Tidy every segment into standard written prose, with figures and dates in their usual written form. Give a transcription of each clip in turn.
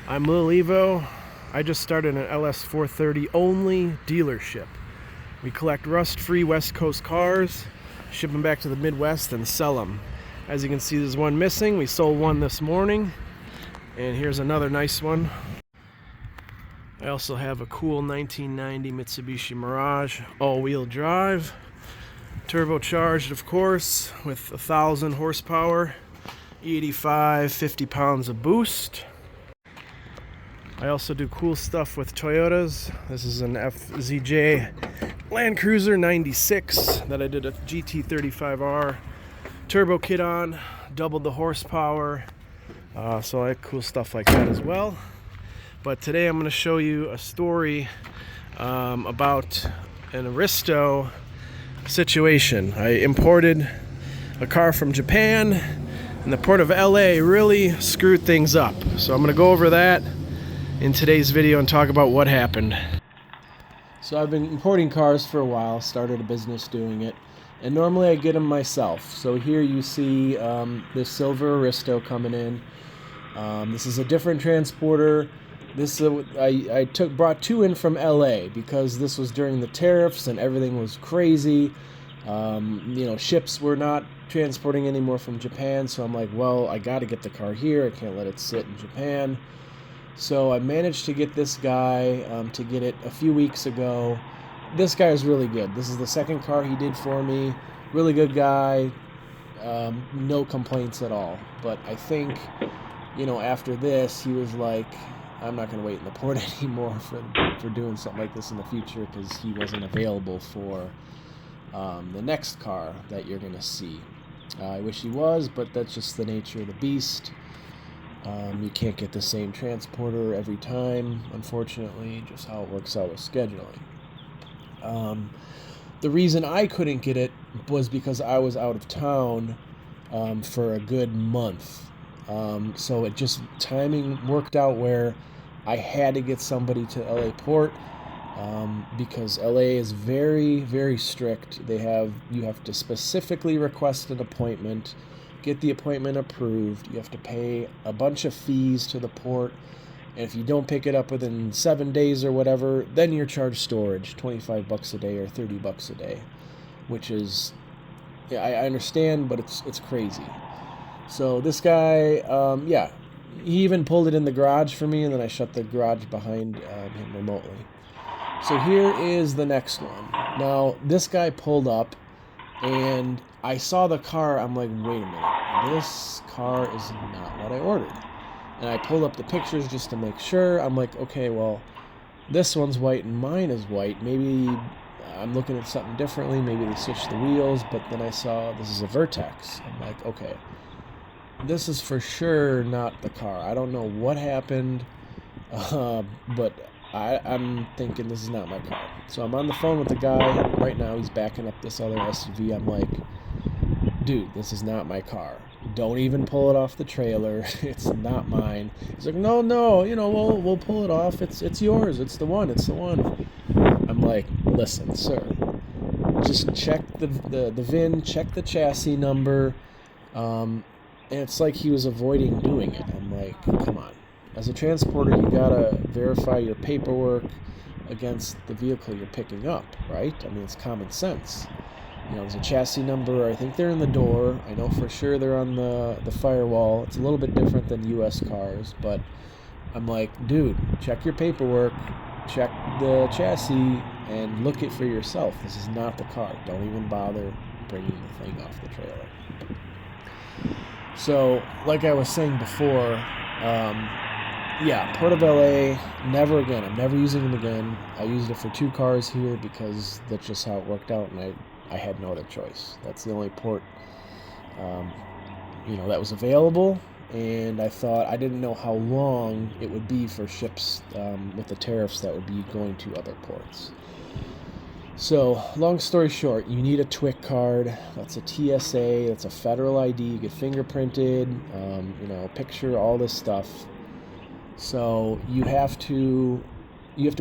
I'm LILEVO. I just started an LS430 only dealership. We collect rust-free West Coast cars, ship them back to the Midwest, and sell them. As you can see, there's one missing. We sold one this morning, and here's another nice one. I also have a cool 1990 Mitsubishi Mirage all-wheel drive, turbocharged, of course, with 1,000 horsepower, 85, 50 pounds of boost. I also do cool stuff with Toyotas. This is an FZJ Land Cruiser 96 that I did a GT35R turbo kit on, doubled the horsepower. So I like cool stuff like that as well. But today I'm going to show you a story about an Aristo situation. I imported a car from Japan, and the port of LA really screwed things up. So I'm going to go over that in today's video and talk about what happened. So I've been importing cars for a while, started a business doing it, and normally I get them myself. So here you see this Silver Aristo coming in. This is a different transporter. This I brought two in from LA because this was during the tariffs and everything was crazy. Ships were not transporting anymore from Japan, so I'm like, well, I got to get the car here. I can't let it sit in Japan. So I managed to get this guy to get it a few weeks ago. This guy is really good. This is the second car he did for me. Really good guy. No complaints at all. But I think, after this, he was like, I'm not going to wait in the port anymore for doing something like this in the future, because he wasn't available for the next car that you're going to see. I wish he was, but that's just the nature of the beast. You can't get the same transporter every time, unfortunately, just how it works out with scheduling. The reason I couldn't get it was because I was out of town for a good month. So it just, timing worked out where I had to get somebody to LA port because LA is very, very strict. You have to specifically request an appointment, get the appointment approved. You have to pay a bunch of fees to the port, and if you don't pick it up within 7 days or whatever, then you're charged storage, $25 a day or $30 a day, which is, I understand, but it's crazy. So this guy, he even pulled it in the garage for me, and then I shut the garage behind him remotely. So here is the next one. Now, this guy pulled up, and I saw the car. I'm like, wait a minute, this car is not what I ordered. And I pulled up the pictures just to make sure. I'm like, okay, well, this one's white and mine is white. Maybe I'm looking at something differently. Maybe they switched the wheels. But then I saw this is a Vertex. I'm like, okay, this is for sure not the car. I don't know what happened, but I'm thinking this is not my car. So I'm on the phone with the guy right now. He's backing up this other SUV. I'm like, dude, this is not my car. Don't even pull it off the trailer. It's not mine. He's like, no, we'll pull it off. It's yours. It's the one. I'm like, listen, sir, just check the VIN, check the chassis number. And it's like he was avoiding doing it. I'm like, come on. As a transporter, you gotta verify your paperwork against the vehicle you're picking up, right? I mean, it's common sense. There's a chassis number. I think they're in the door. I know for sure they're on the firewall. It's a little bit different than U.S. cars, but I'm like, dude, check your paperwork, check the chassis, and look it for yourself. This is not the car. Don't even bother bringing the thing off the trailer. So, like I was saying before, Port of LA, never again. I'm never using them again. I used it for 2 cars here because that's just how it worked out, and I had no other choice. That's the only port, that was available, and I thought, I didn't know how long it would be for ships with the tariffs that would be going to other ports. So, long story short, you need a TWIC card. That's a TSA. That's a federal ID. You get fingerprinted, picture, all this stuff. So you have to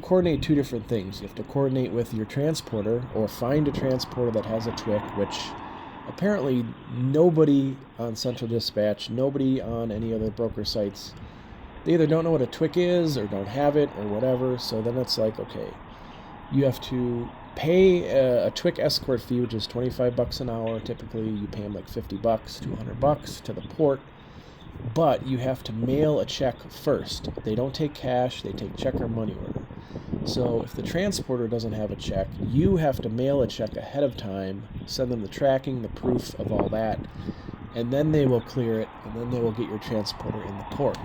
coordinate 2 different things. You have to coordinate with your transporter, or find a transporter that has a TWIC, which apparently nobody on Central Dispatch, nobody on any other broker sites they either don't know what a TWIC is or don't have it or whatever. So then it's like, okay, you have to pay a TWIC escort fee, which is $25 an hour. Typically, you pay them like $50 to $100 to the port, but you have to mail a check first. They don't take cash; they take check or money order. So if the transporter doesn't have a check, you have to mail a check ahead of time, send them the tracking, the proof of all that, and then they will clear it, and then they will get your transporter in the port.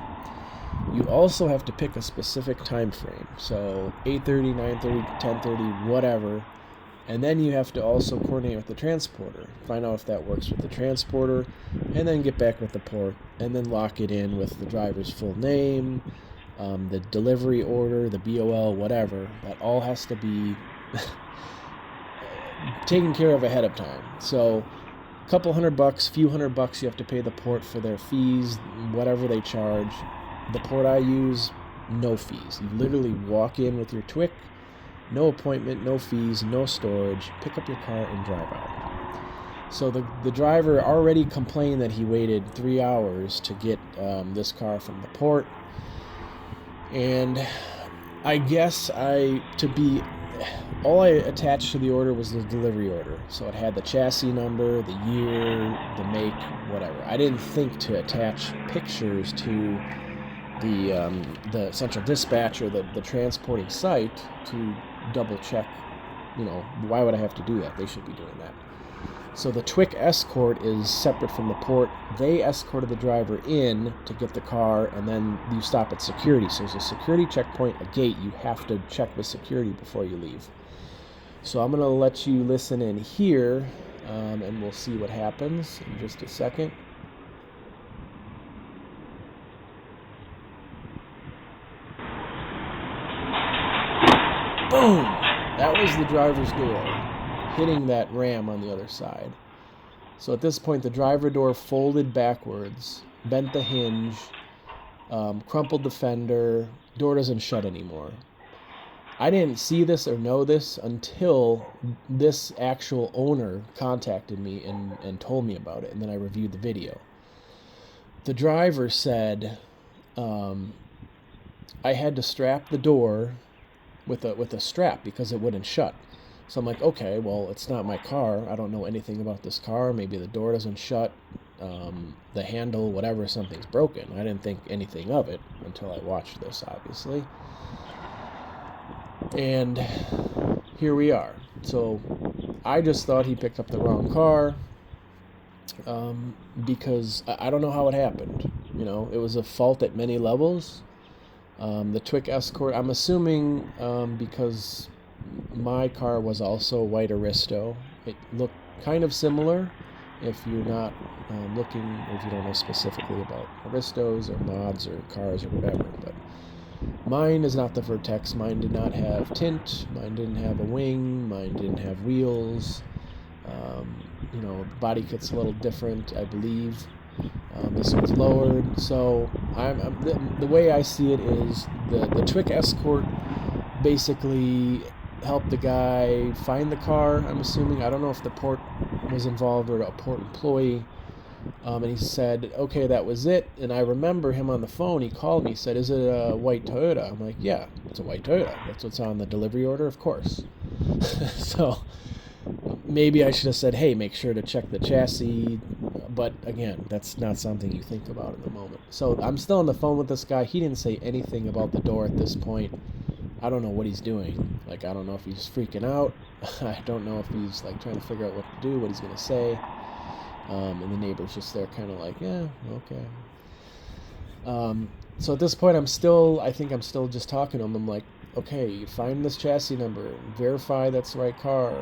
You also have to pick a specific time frame, so 8:30, 9:30, 10:30, whatever, and then you have to also coordinate with the transporter, find out if that works with the transporter, and then get back with the port, and then lock it in with the driver's full name, the delivery order, the BOL, whatever. That all has to be taken care of ahead of time. So a couple $100, few $100 you have to pay the port for their fees, whatever they charge. The port I use, no fees. You literally walk in with your TWIC, no appointment, no fees, no storage, pick up your car and drive out. So the driver already complained that he waited 3 hours to get this car from the port. And I guess all I attached to the order was the delivery order. So it had the chassis number, the year, the make, whatever. I didn't think to attach pictures to the central dispatch or the transporting site to double check. Why would I have to do that? They should be doing that. So the TWIC escort is separate from the port. They escorted the driver in to get the car, and then you stop at security. So there's a security checkpoint, a gate. You have to check with security before you leave. So I'm going to let you listen in here, and we'll see what happens in just a second. Boom! That was the driver's door hitting that ram on the other side. So at this point, the driver door folded backwards, bent the hinge, crumpled the fender, door doesn't shut anymore. I didn't see this or know this until this actual owner contacted me and told me about it, and then I reviewed the video. The driver said, I had to strap the door with a strap because it wouldn't shut. So I'm like, okay, well, it's not my car. I don't know anything about this car. Maybe the door doesn't shut, the handle, whatever, something's broken. I didn't think anything of it until I watched this, obviously. And here we are. So I just thought he picked up the wrong car, because I don't know how it happened. It was a fault at many levels. The TWIC escort, I'm assuming, because my car was also white Aristo. It looked kind of similar if you're not looking, or if you don't know specifically about Aristos or mods or cars or whatever. But mine is not the Vertex. Mine did not have tint. Mine didn't have a wing. Mine didn't have wheels. The body kit's a little different, I believe. This one's lowered. So the way I see it is the TWIC escort basically helped the guy find the car, I'm assuming. I don't know if the port was involved or a port employee. And he said, okay, that was it. And I remember him on the phone. He called me. He said, is it a white Toyota? I'm like, yeah, it's a white Toyota. That's what's on the delivery order, of course. So maybe I should have said, hey, make sure to check the chassis. But again, that's not something you think about in the moment. So I'm still on the phone with this guy. He didn't say anything about the door at this point. I don't know what he's doing. I don't know if he's freaking out. I don't know if he's trying to figure out what to do, what he's going to say. And the neighbor's just there kind of yeah, okay. So at this point, I think I'm still just talking to him. I'm like, okay, you find this chassis number, verify that's the right car,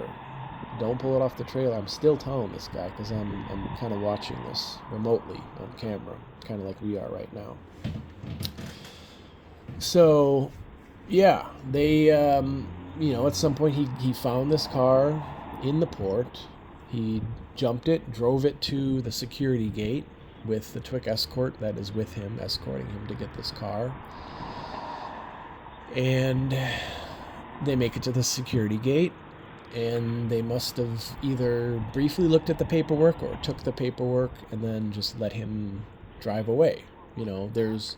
don't pull it off the trailer. I'm still telling this guy because I'm kind of watching this remotely on camera, kind of like we are right now. So yeah, they, at some point he found this car in the port. He jumped it, drove it to the security gate with the TWIC escort that is with him, escorting him to get this car. And they make it to the security gate, and they must have either briefly looked at the paperwork or took the paperwork and then just let him drive away. There's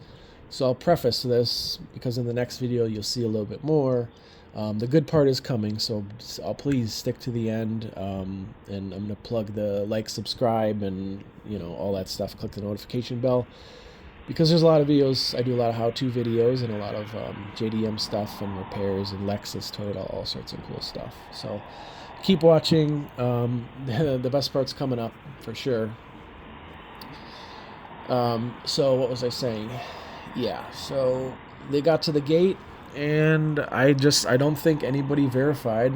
So I'll preface this because in the next video you'll see a little bit more. The good part is coming, so I'll please stick to the end, and I'm going to plug the like, subscribe, and all that stuff. Click the notification bell, because there's a lot of videos. I do a lot of how-to videos and a lot of JDM stuff and repairs and Lexus, Toyota, all sorts of cool stuff. So keep watching. The best part's coming up for sure. So what was I saying? Yeah, so they got to the gate, and I don't think anybody verified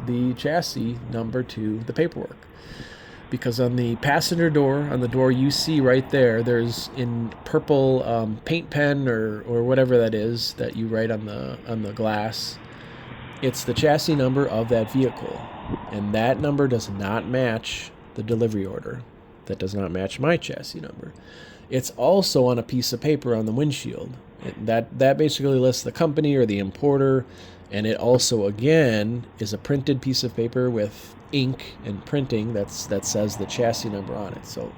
the chassis number to the paperwork, because on the passenger door, on the door you see right there, there's in purple paint pen or whatever that is that you write on the glass, it's the chassis number of that vehicle, and that number does not match the delivery order. That does not match my chassis number. It's also on a piece of paper on the windshield. That basically lists the company or the importer, and it also, again, is a printed piece of paper with ink and printing that says the chassis number on it. So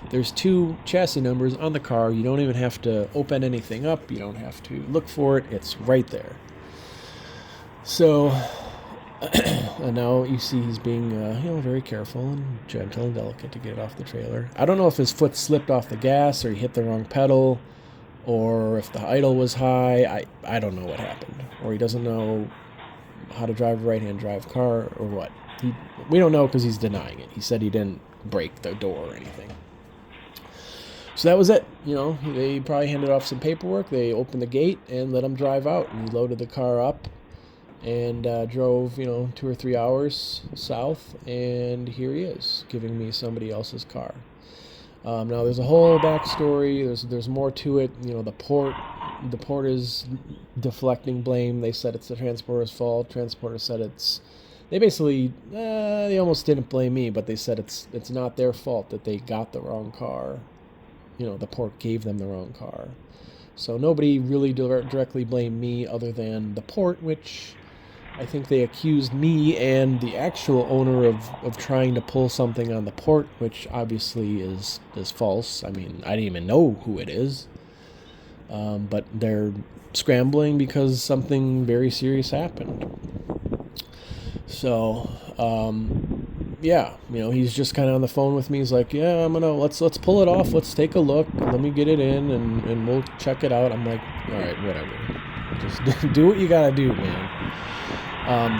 there's 2 chassis numbers on the car. You don't even have to open anything up. You don't have to look for it. It's right there. So and now you see he's being very careful and gentle and delicate to get it off the trailer. I don't know if his foot slipped off the gas or he hit the wrong pedal, or if the idle was high. I don't know what happened, or he doesn't know how to drive a right-hand drive car, or what. We don't know, because he's denying it. He said he didn't break the door or anything. So that was it. They probably handed off some paperwork. They opened the gate and let him drive out, and he loaded the car up and drove 2 or 3 hours south, and here he is giving me somebody else's car. Now there's a whole backstory. There's more to it. The port is deflecting blame. They said it's the transporter's fault. Transporter said they almost didn't blame me, but they said it's not their fault that they got the wrong car. The port gave them the wrong car. So nobody really directly blamed me other than the port, which I think they accused me and the actual owner of trying to pull something on the port, which obviously is false. I mean, I didn't even know who it is. But they're scrambling because something very serious happened. So, yeah, he's just kind of on the phone with me. He's like, yeah, let's pull it off. Let's take a look. Let me get it in and we'll check it out. I'm like, all right, whatever. Just do what you gotta do, man.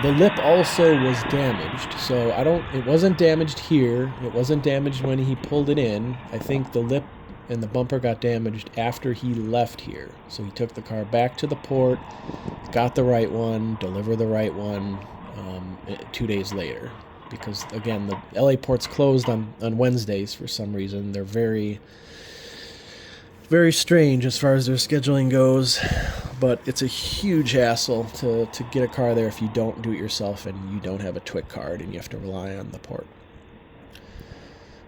The lip also was damaged, so it wasn't damaged here. It wasn't damaged when he pulled it in. I think the lip and the bumper got damaged after he left here. So he took the car back to the port, got the right one, delivered the right one 2 days later. Because, again, the LA port's closed on Wednesdays for some reason. They're very, very strange as far as their scheduling goes. But it's a huge hassle to get a car there if you don't do it yourself and you don't have a TWIC card and you have to rely on the port.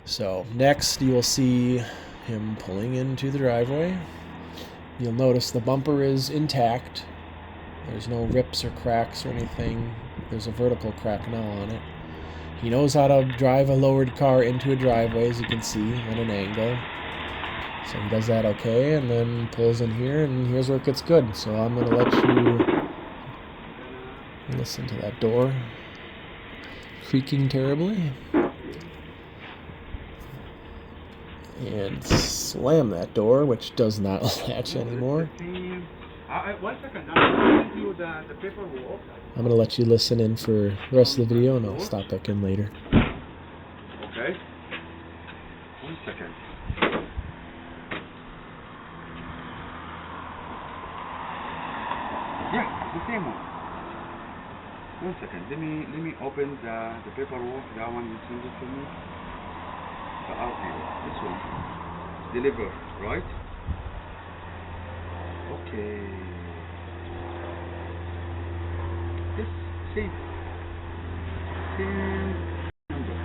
So next you will see him pulling into the driveway. You'll notice the bumper is intact. There's no rips or cracks or anything. There's a vertical crack now on it. He knows how to drive a lowered car into a driveway, as you can see, at an angle. So he does that okay, and then pulls in here, and here's where it gets good. So I'm going to let you listen to that door creaking terribly. And slam that door, which does not latch anymore. 1 second, I'm going to do the paperwork. I'm going to let you listen in for the rest of the video, and I'll stop back in later. Okay. 1 second. Yeah, the same one. 1 second. Let me open the paperwork. That one you send it to me. The awhile. This one. Deliver, right? Okay. Yes, same. Same number.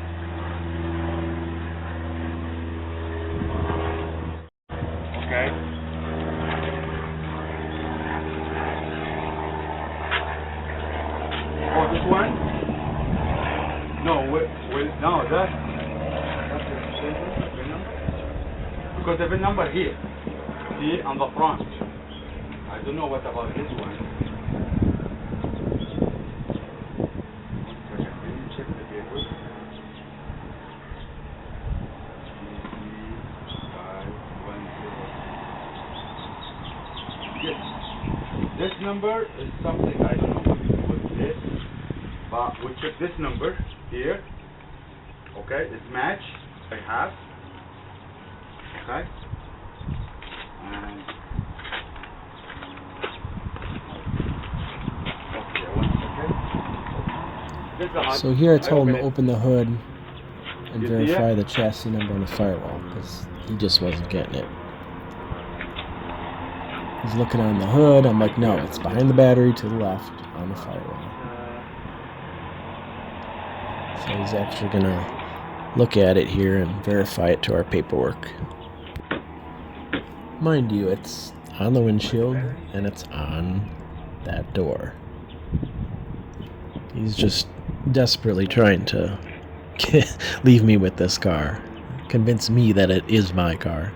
Okay. Oh, this one? No, no, that's the VIN number. Because the VIN number here, see, on the front. don't know what about this one. One second, let me check the paper. This number is something I don't know what to do with this, but we check this number here. Okay, it's match. I have. Okay. And okay, 1 second. This is the hot. So here I told him to it. open the hood and You see verify it? the chassis number on the firewall, because he just wasn't getting it. He's looking on the hood. I'm like, no, it's behind the battery to the left on the firewall. So he's actually going to look at it here and verify it to our paperwork. Mind you, it's on the windshield and it's on that door. He's just desperately trying to leave me with this car. Convince me that it is my car.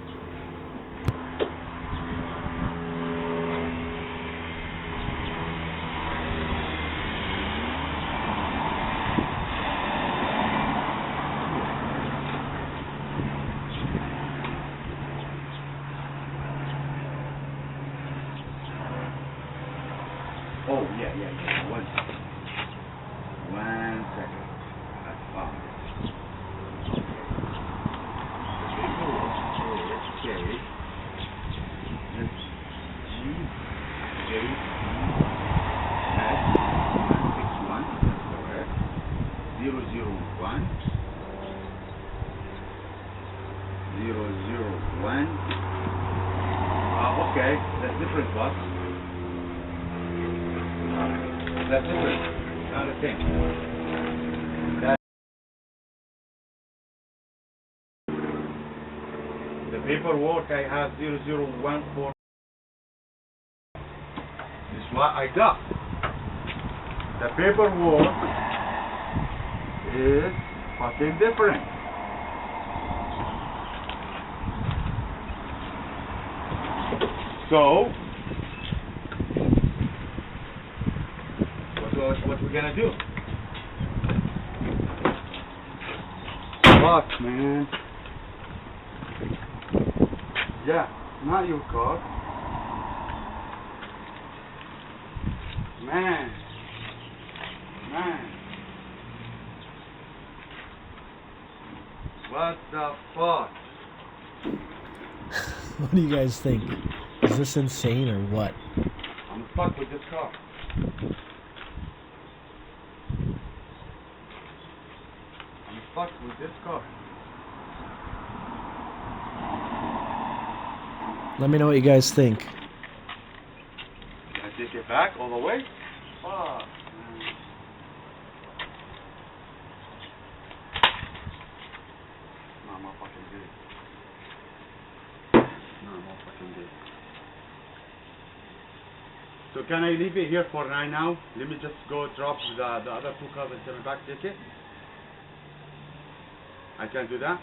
Oh, yeah. 1 second. 1 second. That's fine. The paperwork is it's GJS161, that's correct. 001 001. Okay, that's different, boss. That's different. Not a thing. The paperwork I have 0014. This is what I got. The paperwork is fucking different. So what we're gonna do? Fuck, man. Yeah, not your car. Man. What the fuck? What do you guys think? Is this insane or what? I'm fucked with this car. I'm fucked with this car. Let me know what you guys think. Can I take it back all the way? Fuck, man. No, I'm not fucking good. So can I leave it here for right now? Let me just go drop the other 2 cars and send it back, take it? I can do that?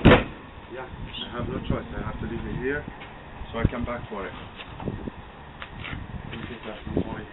Yeah, I have no choice. I have to leave it here so I come back for it. Let me take that, don't worry.